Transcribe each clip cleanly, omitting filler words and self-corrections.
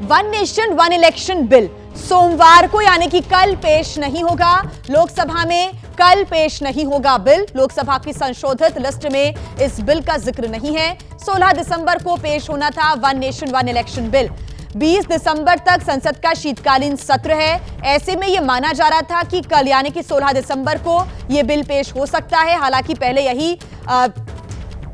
One nation one election bill सोमवार को यानी कि कल पेश नहीं होगा। लोकसभा में कल पेश नहीं होगा बिल। लोकसभा की संशोधित लिस्ट में इस बिल का जिक्र नहीं है। 16 दिसंबर को पेश होना था one nation one election bill. 20 दिसंबर तक संसद का शीतकालीन सत्र है। ऐसे में यह माना जा रहा था कि कल यानी कि 16 दिसंबर को यह बिल पेश हो सकता है। हालांकि पहले यही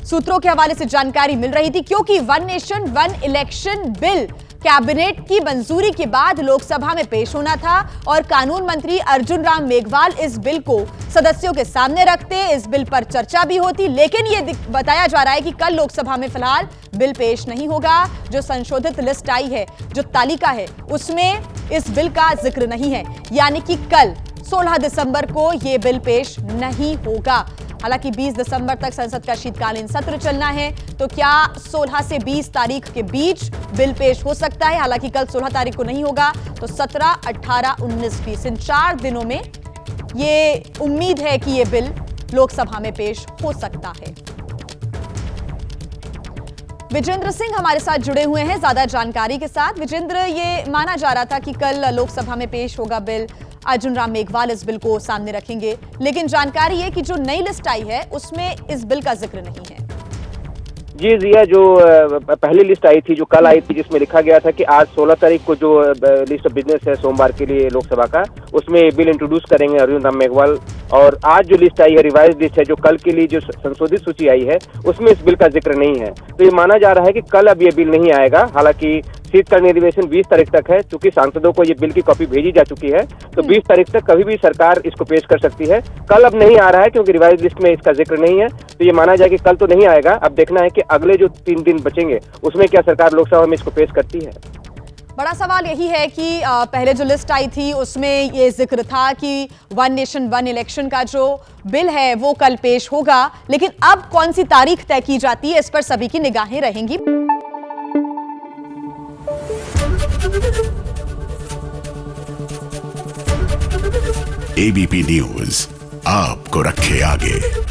सूत्रों के हवाले से जानकारी मिल रही थी, क्योंकि one nation one election bill cabinet की मंजूरी के बाद लोकसभा में पेश होना था और कानून मंत्री अर्जुन राम मेघवाल इस बिल को सदस्यों के सामने रखते, इस बिल पर चर्चा भी होती। लेकिन यह बताया जा रहा है कि कल लोकसभा में फिलहाल बिल पेश नहीं होगा। जो संशोधित लिस्ट आई है, जो तालिका है, उसमें इस बिल का जिक्र नहीं है, यानी कि कल 16 दिसंबर को यह बिल पेश नहीं होगा। हालांकि 20 दिसंबर तक संसद का शीतकालीन सत्र चलना है, तो क्या 16 से 20 तारीख के बीच बिल पेश हो सकता है। हालांकि कल 16 तारीख को नहीं होगा, तो 17, 18, 19, 20 इन 4 दिनों में ये उम्मीद है कि ये बिल लोकसभा में पेश हो सकता है। विजेंद्र सिंह हमारे साथ जुड़े हुए हैं ज्यादा जानकारी के साथ। विजेंद्र, ये माना जा रहा था कि कल लोकसभा में पेश होगा बिल, अर्जुन राम मेघवाल इस बिल को सामने रखेंगे, लेकिन जानकारी है कि जो नई लिस्ट आई है उसमें इस बिल का जिक्र नहीं है। जी जिया, जो पहली लिस्ट आई थी, जो कल आई थी, जिसमें लिखा गया था कि आज 16 तारीख को जो लिस्ट ऑफ बिजनेस है सोमवार के लिए लोकसभा का, उसमें बिल इंट्रोड्यूस करेंगे अर्जुन राम मेघवाल। और आज जो लिस्ट आई है, रिवाइज लिस्ट है, जो कल के लिए जो संशोधित सूची आई है, उसमें इस बिल का जिक्र नहीं है। तो ये माना जा रहा है कि कल अब ये बिल नहीं आएगा। हालांकि शीतकालीन अधिवेशन 20 तारीख तक है। चूंकि सांसदों को ये बिल की कॉपी भेजी जा चुकी है, तो 20 तारीख तक कभी भी सरकार इसको पेश कर सकती है। कल अब नहीं आ रहा है, क्योंकि रिवाइज लिस्ट में इसका जिक्र नहीं है। तो ये माना जाए कि कल तो नहीं आएगा। अब देखना है कि अगले जो 3 दिन बचेंगे उसमें क्या सरकार लोकसभा में इसको पेश करती है। बड़ा सवाल यही है कि पहले जो लिस्ट आई थी उसमें ये जिक्र था कि वन नेशन वन इलेक्शन का जो बिल है वो कल पेश होगा, लेकिन अब कौन सी तारीख तय की जाती है, इस पर सभी की निगाहें रहेंगी। एबीपी न्यूज आपको रखे आगे।